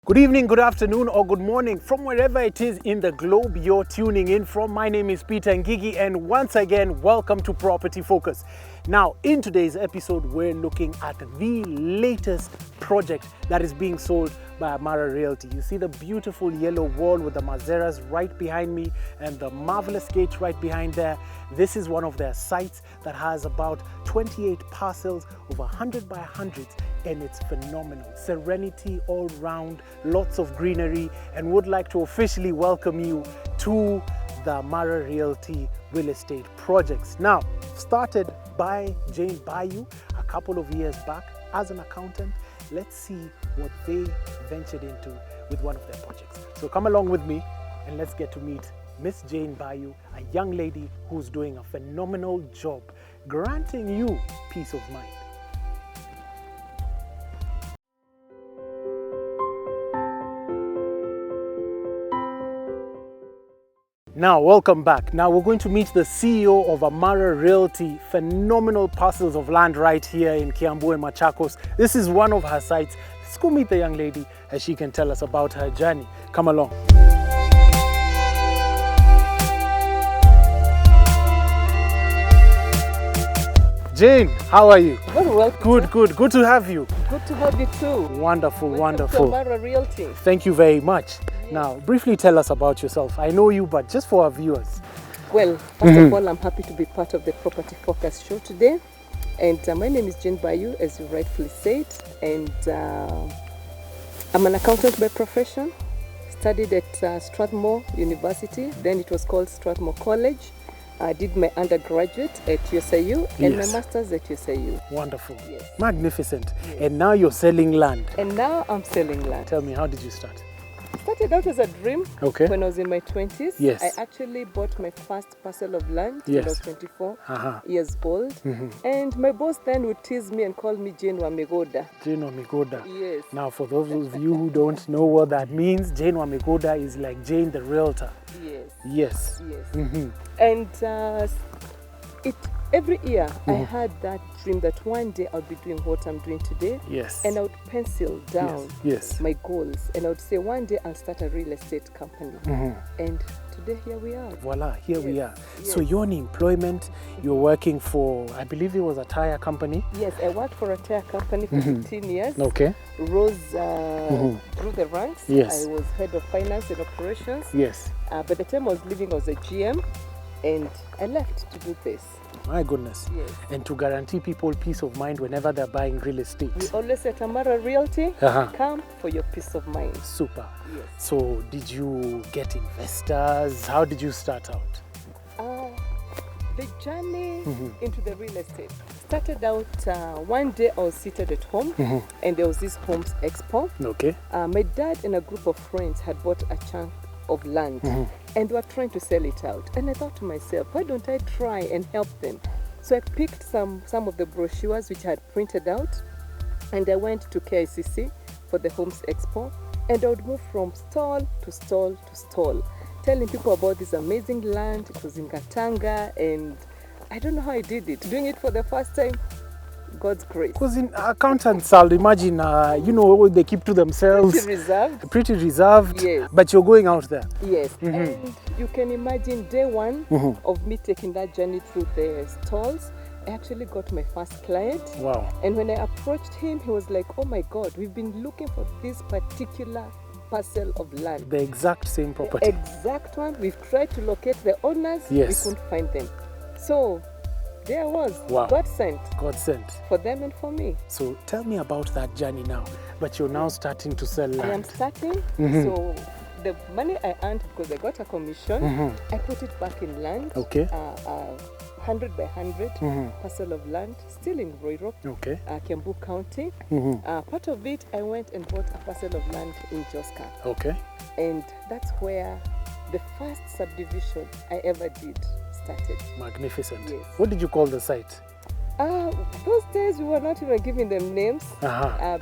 Good evening, good afternoon, or good morning from wherever it is in the globe you're tuning in from. My name is Peter Ngigi, and once again, welcome to Property Focus. Now, in today's episode, we're looking at the latest project that is being sold by Amara Realty. You see the beautiful yellow wall with the Mazeras right behind me and the marvelous gate right behind there. This is one of their sites that has about 28 parcels over 100 by 100s, and it's phenomenal. Serenity all round, lots of greenery, and would like to officially welcome you to the Amara Realty real estate projects. Now, started by Jane Bayou a couple of years back as an accountant. Let's see what they ventured into with one of their projects. So come along with me and let's get to meet Miss Jane Bayou, a young lady who's doing a phenomenal job granting you peace of mind. Now, welcome back. Now we're going to meet the CEO of Amara Realty. Phenomenal parcels of land right here in Kiambu and Machakos. This is one of her sites. Let's go meet the young lady as she can tell us about her journey. Come along. Jane, how are you? Very well. Good to have you. Good to have you too. Wonderful, Welcome wonderful. to Amara Realty. Thank you very much. Now, briefly tell us about yourself. I know you, but just for our viewers. Well, first of all, I'm happy to be part of the Property Focus show today. And my name is Jane Bayou, as you rightfully said. And I'm an accountant by profession. Studied at Strathmore University. Then it was called Strathmore College. I did my undergraduate at USIU and my master's at USIU. Wonderful. Yes. Magnificent. Yes. And now you're selling land. And now I'm selling land. Tell me, how did you start? Started out as a dream when I was in my 20s. Yes. I actually bought my first parcel of land Yes. when I was 24 years old. And my boss then would tease me and call me Jane Wamegoda. Jane Wamegoda. Yes. Now, for those of you who don't know what that means, Jane Wamegoda is like Jane the realtor. Yes. Yes. And every year I had that dream that one day I'll be doing what I'm doing today. Yes. And I would pencil down Yes. my goals. And I would say one day I'll start a real estate company. And today here we are. Voila, here we are. Yes. So you're in employment, you're working for, I believe it was a tire company. Yes, I worked for a tire company for 15 years. Okay. Rose through the ranks. Yes. I was head of finance and operations. Yes. By the time I was leaving, I was a GM, and I left to do this. My goodness. Yes. And to guarantee people peace of mind whenever they're buying real estate. We always at Amara Realty, come for your peace of mind. Super. Yes. So did you get investors? How did you start out? The journey into the real estate started out one day I was seated at home and there was this Homes Expo. Okay. My dad and a group of friends had bought a chunk of land and were trying to sell it out. And I thought to myself, why don't I try and help them? So I picked some of the brochures which I had printed out and I went to KICC for the Homes Expo, and I would move from stall to stall to stall, telling people about this amazing land. It was in Gatanga, and I don't know how I did it. Doing it for the first time, God's grace. Because in accountants, I'll imagine, they keep to themselves. Pretty reserved. Yes. But you're going out there. Yes. And you can imagine day one of me taking that journey through the stalls. I actually got my first client. Wow. And when I approached him, he was like, oh my God, we've been looking for this particular parcel of land. The exact same property. The exact one. We've tried to locate the owners. Yes. We couldn't find them. So there I was. Wow. God sent. For them and for me. So tell me about that journey now. But you're now starting to sell land. I am starting. So the money I earned, because I got a commission, I put it back in land. Okay. 100 by 100 parcel of land, still in Roiro, Kiambu County. Part of it, I went and bought a parcel of land in Joska. Okay. And that's where the first subdivision I ever did started. Magnificent. Yes. What did you call the site? Those days we were not even giving them names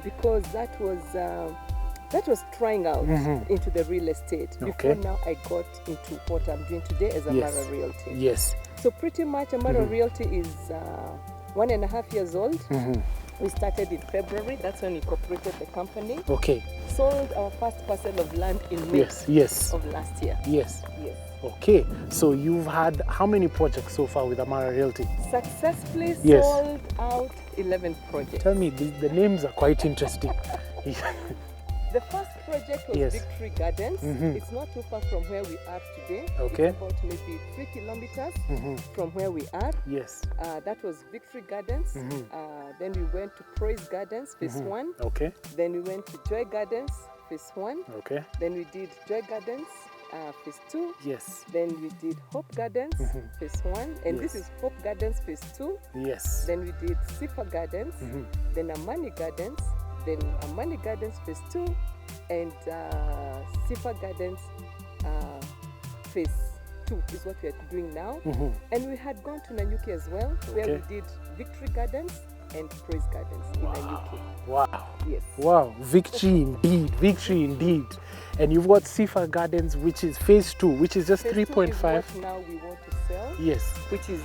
because that was trying out into the real estate before now I got into what I'm doing today as Amara Realty. Yes. So pretty much Amara Realty is 1.5 years old. We started in February. That's when we incorporated the company. Okay. sold our first parcel of land in May Yes. of last year. Yes. Yes. Okay. So you've had how many projects so far with Amara Realty? Successfully Yes. sold out 11 projects. Tell me, the names are quite interesting. The first project was Yes. Victory Gardens. Mhm. It's not too far from where we are today. Okay. It's about maybe 3 kilometers Mhm. from where we are. Yes. That was Victory Gardens. Mhm. Then we went to Praise Gardens, phase 1. Okay. Then we went to Joy Gardens, phase 1. Okay. Then we did Joy Gardens, phase 2. Yes. Then we did Hope Gardens, phase 1. And this Yes. is Hope Gardens, phase 2. Yes. Then we did Sifa Gardens, Mhm. then Amani Gardens, then Amani Gardens phase 2, and Sifa Gardens phase 2 is what we are doing now. Mhm. And we had gone to Nanyuki as well, where Okay. we did Victory Gardens and Praise Gardens in Nanyuki. Wow. Yes. Wow. Victory indeed. Victory indeed. And you've got Sifa Gardens, which is phase 2, which is just Phase 3.5. 2 is what now we want to sell, Yes. which is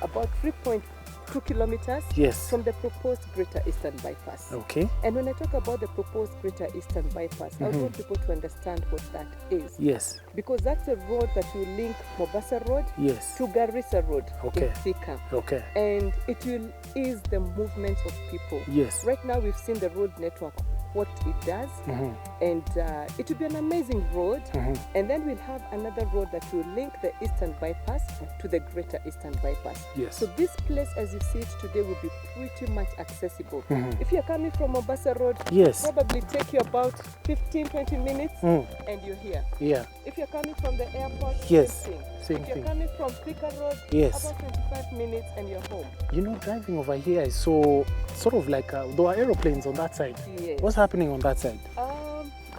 about 3.2 kilometers Yes. from the proposed Greater Eastern Bypass. Okay. And when I talk about the proposed Greater Eastern Bypass, I would want people to understand what that is. Yes. Because that's a road that will link Mombasa Road Yes. to Garissa Road Okay. in Thika. Okay. And it will ease the movement of people. Yes. Right now we've seen the road network, what it does, Mhm. and it will be an amazing road. Mhm. And then we'll have another road that will link the Eastern Bypass to the Greater Eastern Bypass. Yes. So this place, as you see it today, will be pretty much accessible. Mhm. If you're coming from Mombasa Road, Yes. probably take you about 15-20 minutes Mm. and you're here. Yeah. If you're coming from the airport, Yes, same thing. same if you're thing. coming from Thika Road, Yes. about 25 minutes and you're home. You know, driving over here is so sort of like there are aeroplanes on that side. Yes. What's happening on that side?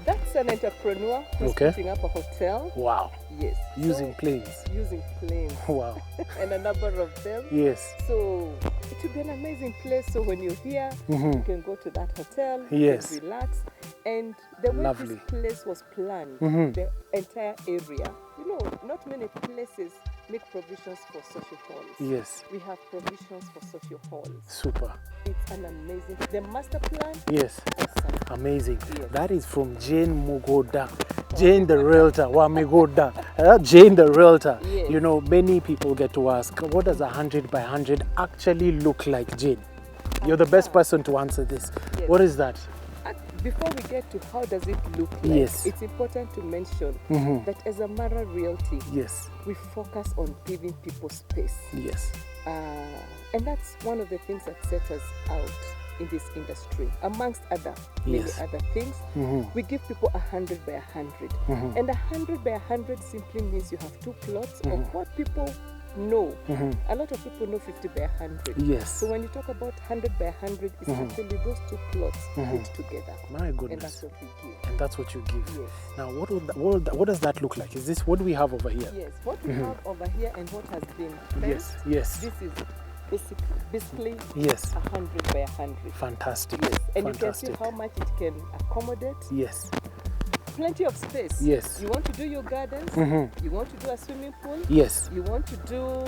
That's an entrepreneur who's Okay. putting up a hotel. Wow. Yes. Using So, planes. using planes Wow. and a number of them. Yes. So it will be an amazing place. So when you're here, Mhm. you can go to that hotel, Yes. and relax. And the way Lovely. this place was planned, Mhm. the entire area, you know, not many places make provisions for social halls. Yes. We have provisions for social halls. Super. It's an amazing, the master plan, Yes. awesome. Amazing. Yes. That is from Jane Mugoda. Jane the realtor. Wamigoda. Jane the realtor. Yes. You know, many people get to ask, what does 100 by 100 actually look like, Jane? You're the best person to answer this. Yes. What is that? Before we get to how does it look like, Yes. it's important to mention Mhm. that as Amara Realty, Yes. we focus on giving people space. Yes. And that's one of the things that set us out in this industry, amongst other many Yes. other things. Mhm. We give people 100 by 100. Mhm. And 100 by 100 simply means you have 2 plots of what people know. Mhm. A lot of people know 50 by 100. Yes. So when you talk about 100 by 100, it's actually those 2 plots put together. My And goodness. that's what we give. And that's what you give. Yes. Now, what does that look like? Is this what we have over here? Yes, what we have over here and what has been Yes. fenced, Yes. this is basically Yes. 100 by 100. Fantastic. Yes, and you can Fantastic. see how much it can accommodate. Yes. Plenty of space. Yes. You want to do your gardens, Mhm. you want to do a swimming pool, Yes. you want to do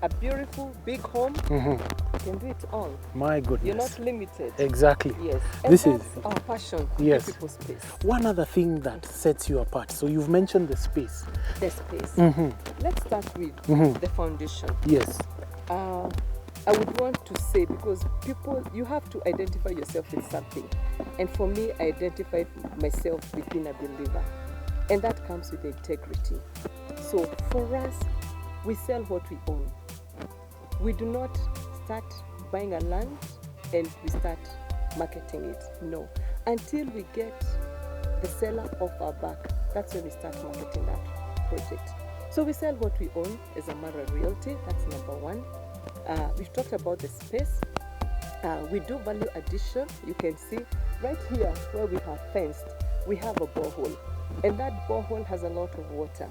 a beautiful big home, Mhm. you can do it all. My goodness. You're not limited. Exactly. Yes, and This that's is our passion, to Yes. give people space. one other thing that sets you apart. So you've mentioned the space. The space. Mhm. Let's start with the foundation. Yes. I would want to say, because people, you have to identify yourself with something. And for me, I identified myself with being a believer. And that comes with integrity. So for us, we sell what we own. We do not start buying a land and we start marketing it. No. Until we get the seller off our back, that's when we start marketing that project. So we sell what we own as Amara Realty. That's number one. We've talked about the space. We do value addition. You can see right here where we have fenced, we have a borehole. And that borehole has a lot of water.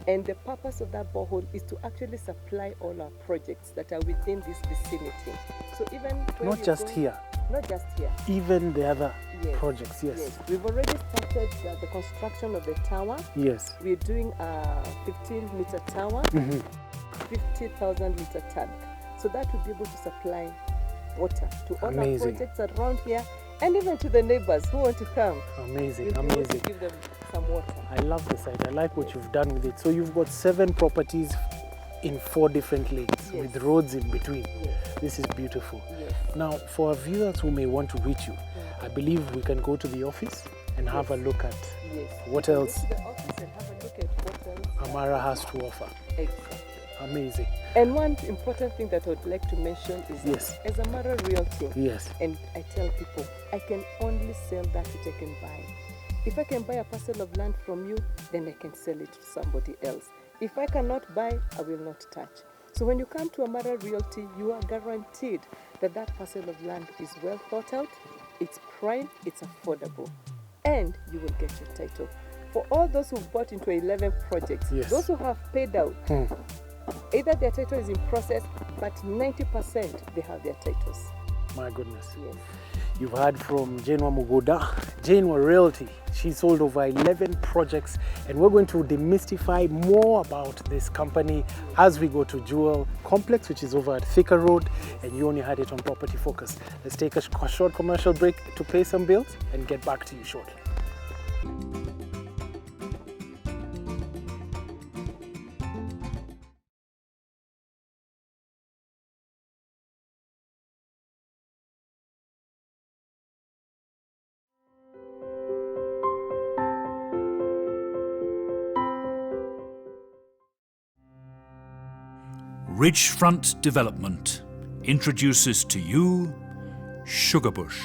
And the purpose of that borehole is to actually supply all our projects that are within this vicinity. So even when Not you're just going- here, Not just here. even the other Yes. projects. Yes. Yes. We've already started the construction of the tower. Yes. We're doing a 15-meter tower, 50,000 liter tank. So that will be able to supply water to all Amazing. our projects around here And even to the neighbors who want to come. Amazing, We'll be able to amazing. give them some water. I love the site. I like what you've done with it. So you've got 7 properties in 4 different lanes Yes. with roads in between. Yes. This is beautiful. Yes. Now, for our viewers who may want to reach you, I believe we can go to the office and have a look at Yes. what You can else go to the office and have a look at what else. Amara has to offer. Exactly. Amazing. And one important thing that I would like to mention is Yes. as Amara Realty, Yes. and I tell people, I can only sell that which I can buy. If I can buy a parcel of land from you, then I can sell it to somebody else. If I cannot buy, I will not touch. So when you come to Amara Realty, you are guaranteed that that parcel of land is well thought out, it's prime, it's affordable, and you will get your title. For all those who bought into 11 projects, Yes. those who have paid out, either their title is in process, but 90% they have their titles. My goodness. Yes. You've heard from Jenwa Mugoda, Jenwa Realty. She sold over 11 projects, and we're going to demystify more about this company as we go to Jewel Complex, which is over at Thika Road, and you only had it on Property Focus. Let's take a short commercial break to pay some bills and get back to you shortly. Ridgefront Development introduces to you Sugarbush.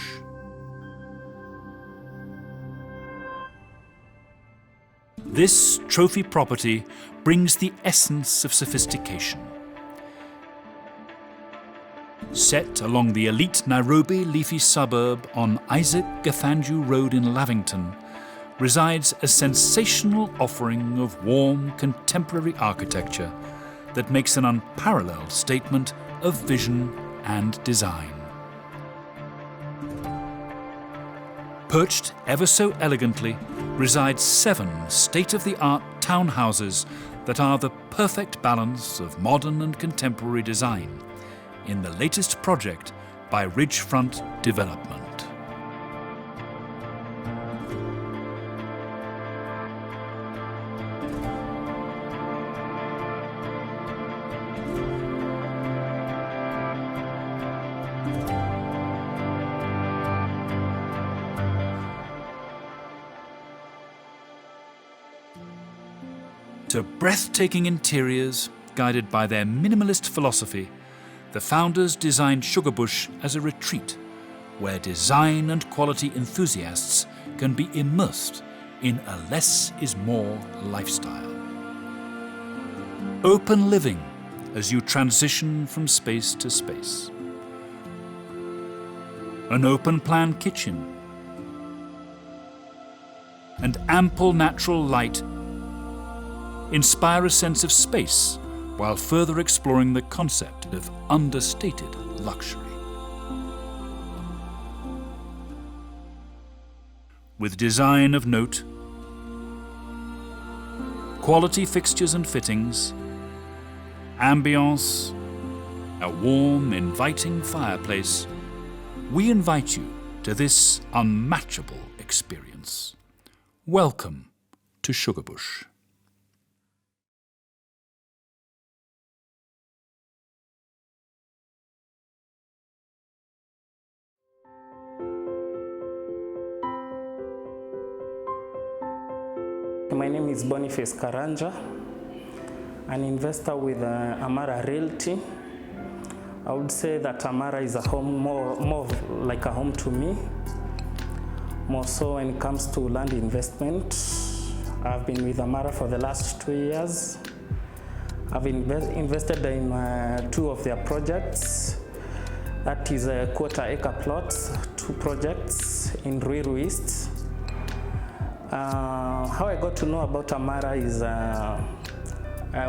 This trophy property brings the essence of sophistication. Set along the elite Nairobi leafy suburb on Isaac Gathanju Road in Lavington resides a sensational offering of warm contemporary architecture that makes an unparalleled statement of vision and design. Perched ever so elegantly reside 7 state-of-the-art townhouses that are the perfect balance of modern and contemporary design in the latest project by Ridgefront Development. To breathtaking interiors guided by their minimalist philosophy, the founders designed Sugarbush as a retreat where design and quality enthusiasts can be immersed in a less is more lifestyle. Open living as you transition from space to space. An open-plan kitchen and ample natural light inspire a sense of space while further exploring the concept of understated luxury. With design of note, quality fixtures and fittings, ambience, a warm, inviting fireplace, we invite you to this unmatchable experience. Welcome to Sugarbush. My name is Boniface Karanja, an investor with Amara Realty. I would say that Amara is a home, more like a home to me, more so when it comes to land investment. I've been with Amara for the last 2 years. I've invested in 2 of their projects. That is a quarter-acre plots, 2 projects in Ruiru East. How I got to know about Amara is I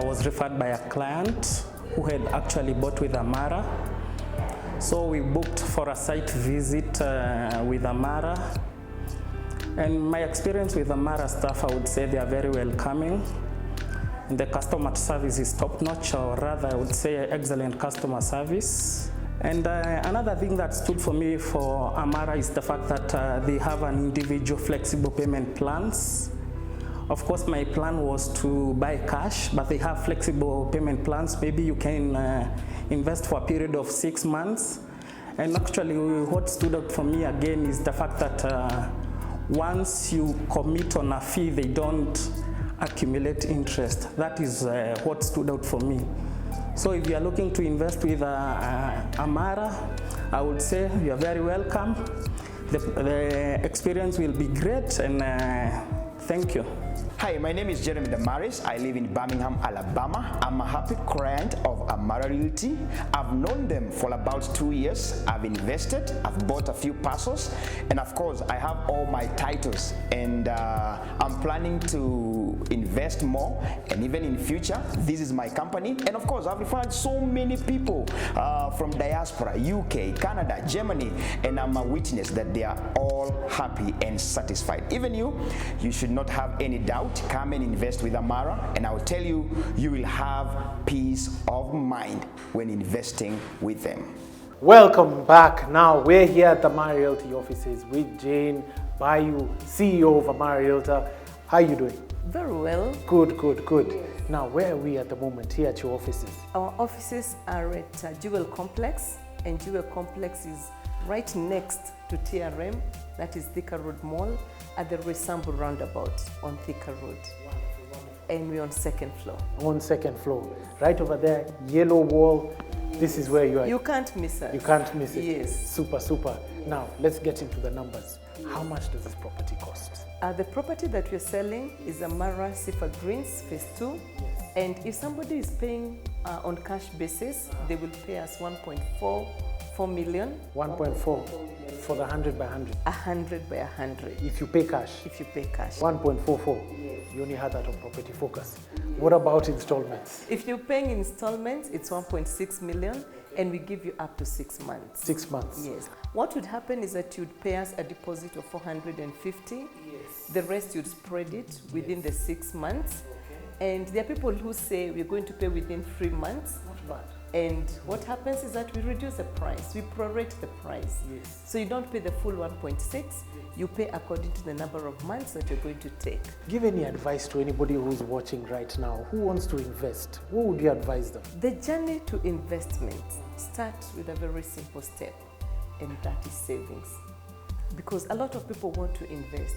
was referred by a client who had actually bought with Amara. So we booked for a site visit with Amara. And my experience with Amara staff, I would say they are very welcoming. And the customer service is top-notch, or rather I would say excellent customer service. And another thing that stood for me for Amara is the fact that they have an individual flexible payment plans. Of course, my plan was to buy cash, but they have flexible payment plans. Maybe you can invest for a period of 6 months. And actually, what stood out for me again is the fact that once you commit on a fee, they don't accumulate interest. That is what stood out for me. So if you are looking to invest with Amara, I would say you are very welcome. The experience will be great, and thank you. Hi, my name is Jeremy Damaris. I live in Birmingham, Alabama. I'm a happy client of Amara Realty. I've known them for about 2 years. I've invested, I've bought a few parcels, and of course, I have all my titles. And I'm planning to invest more, and even in future, this is my company. And of course, I've referred so many people from diaspora, UK, Canada, Germany, and I'm a witness that they are all happy and satisfied. Even you should not have any doubt. Come and invest with Amara, and I'll tell you, you will have peace of mind when investing with them. Welcome back. Now we're here at the Amara Realty offices with Jane Bayu, CEO of Amara Realty. How are you doing? Very well. Good, good, good. Now where are we at the moment here at your offices? Our offices are at Jewel Complex, and Jewel Complex is right next to TRM, that is Thika Road Mall, at the Resambu roundabout on Thika Road. And we're on second floor. On second floor. Right over there, yellow wall. This is where you are. You can't miss us. You can't miss it. Yes. Super, super. Now, let's get into the numbers. How much does this property cost? The property that we're selling is Amara Seaford Greens, Phase 2. Yes. And if somebody is paying on cash basis, they will pay us 1.4 million. 1.4 for the 100 by 100? 100 by 100. If you pay cash? If you pay cash. 1.44. Yes. You only had that on Property Focus. What about installments? If you're paying installments, it's 1.6 million, and we give you up to 6 months. 6 months? Yes. What would happen is that you'd pay us a deposit of 450. Yes. The rest you'd spread it within the 6 months. Okay. And there are people who say we're going to pay within 3 months. Not bad. And what happens is that we reduce the price, we prorate the price. Yes. So you don't pay the full 1.6, you pay according to the number of months that you're going to take. Give any advice to anybody who's watching right now, who wants to invest. What would you advise them? The journey to investment starts with a very simple step, and that is savings. Because a lot of people want to invest,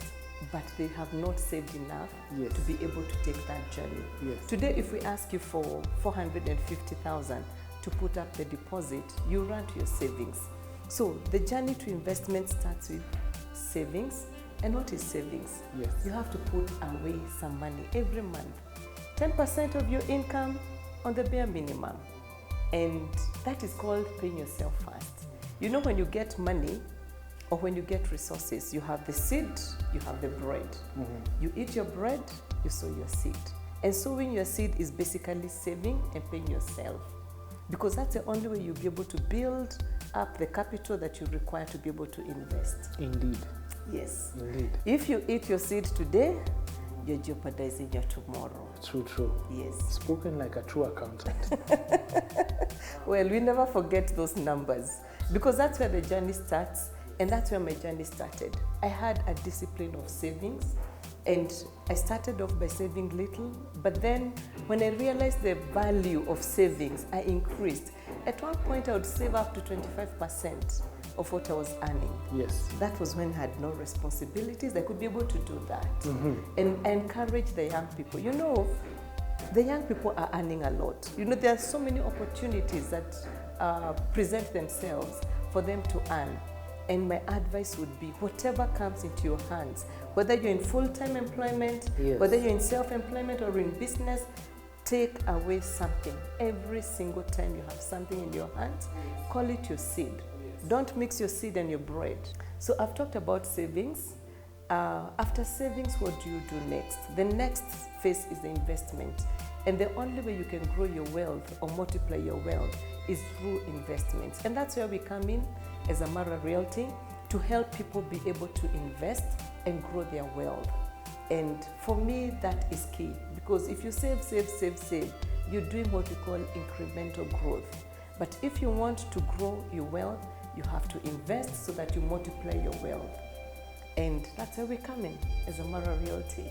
but they have not saved enough to be able to take that journey. Yes. Today, if we ask you for 450,000 to put up the deposit, you run to your savings. So the journey to investment starts with savings. And what is savings? Yes. You have to put away some money every month. 10% of your income on the bare minimum. And that is called paying yourself first. You know, when you get money, or when you get resources, you have the seed, you have the bread. Mm-hmm. You eat your bread, you sow your seed. And sowing your seed is basically saving and paying yourself. Because that's the only way you'll be able to build up the capital that you require to be able to invest. Indeed. Yes. Indeed. If you eat your seed today, you're jeopardizing your tomorrow. True. Yes. Spoken like a true accountant. Well, we never forget those numbers, because that's where the journey starts. And that's where my journey started. I had a discipline of savings, and I started off by saving little, but then when I realized the value of savings, I increased. At one point, I would save up to 25% of what I was earning. Yes. That was when I had no responsibilities. I could be able to do that. Mm-hmm. And encourage the young people. You know, the young people are earning a lot. You know, there are so many opportunities that present themselves for them to earn. And my advice would be, whatever comes into your hands, whether you're in full-time employment, whether you're in self-employment or in business, take away something. Every single time you have something in your hands, call it your seed. Don't mix your seed and your bread. So I've talked about savings. After savings, what do you do next? The next phase is the investment. And the only way you can grow your wealth or multiply your wealth is through investments. And that's where we come in as Amara Realty, to help people be able to invest and grow their wealth. And for me, that is key, because if you save, you're doing what we call incremental growth. But if you want to grow your wealth, you have to invest so that you multiply your wealth. And that's where we come in as Amara Realty.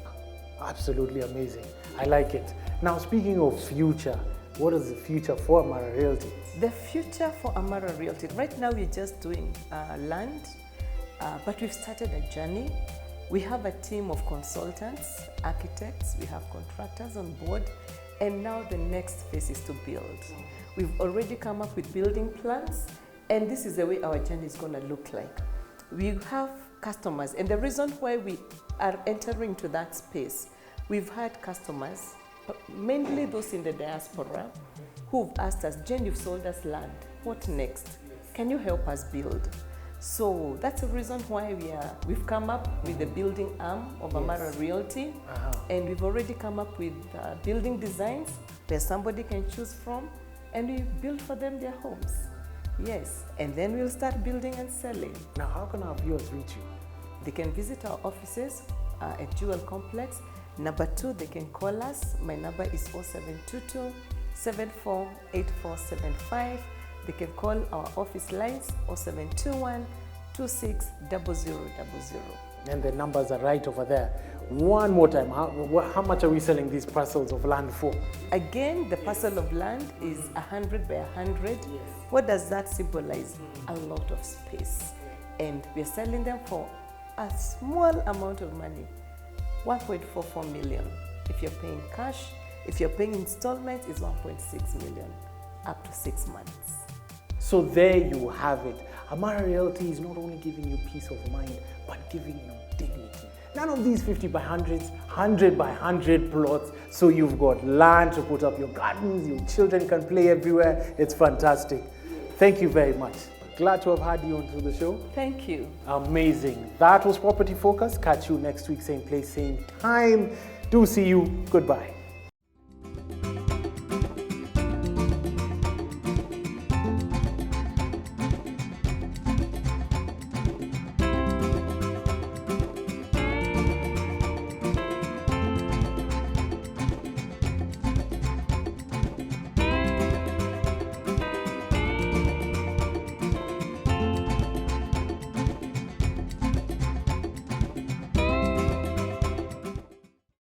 Absolutely amazing. I like it. Now, speaking of future, what is the future for Amara Realty? The future for Amara Realty, right now we're just doing land, but we've started a journey. We have a team of consultants, architects, we have contractors on board, and now the next phase is to build. We've already come up with building plans, and this is the way our journey is going to look like. We have customers, and the reason why we are entering into that space, we've had customers, mainly those in the diaspora, who've asked us, Jane, you've sold us land, what next? Can you help us build? So that's the reason why we've come up with the building arm of Amara Realty, and we've already come up with building designs where somebody can choose from, and we build for them their homes. Yes, and then we'll start building and selling. Now, how can our viewers reach you? They can visit our offices at Jewel Complex. Number 2, they can call us. My number is 0722 748475. They can call our office lines 0721 260000. And the numbers are right over there. One more time, how much are we selling these parcels of land for? Again, the parcel of land is 100 by 100. Yes. What does that symbolize? A lot of space. And we're selling them for a small amount of money, 1.44 million. If you're paying cash, if you're paying installments, it's 1.6 million, up to 6 months. So there you have it. Amara Realty is not only giving you peace of mind, but giving you dignity. None of these 50 by 100s, 100 by 100 plots. So you've got land to put up your gardens, your children can play everywhere. It's fantastic. Thank you very much. Glad to have had you onto the show. Thank you. Amazing. That was Property Focus. Catch you next week, same place, same time. Do see you. Goodbye.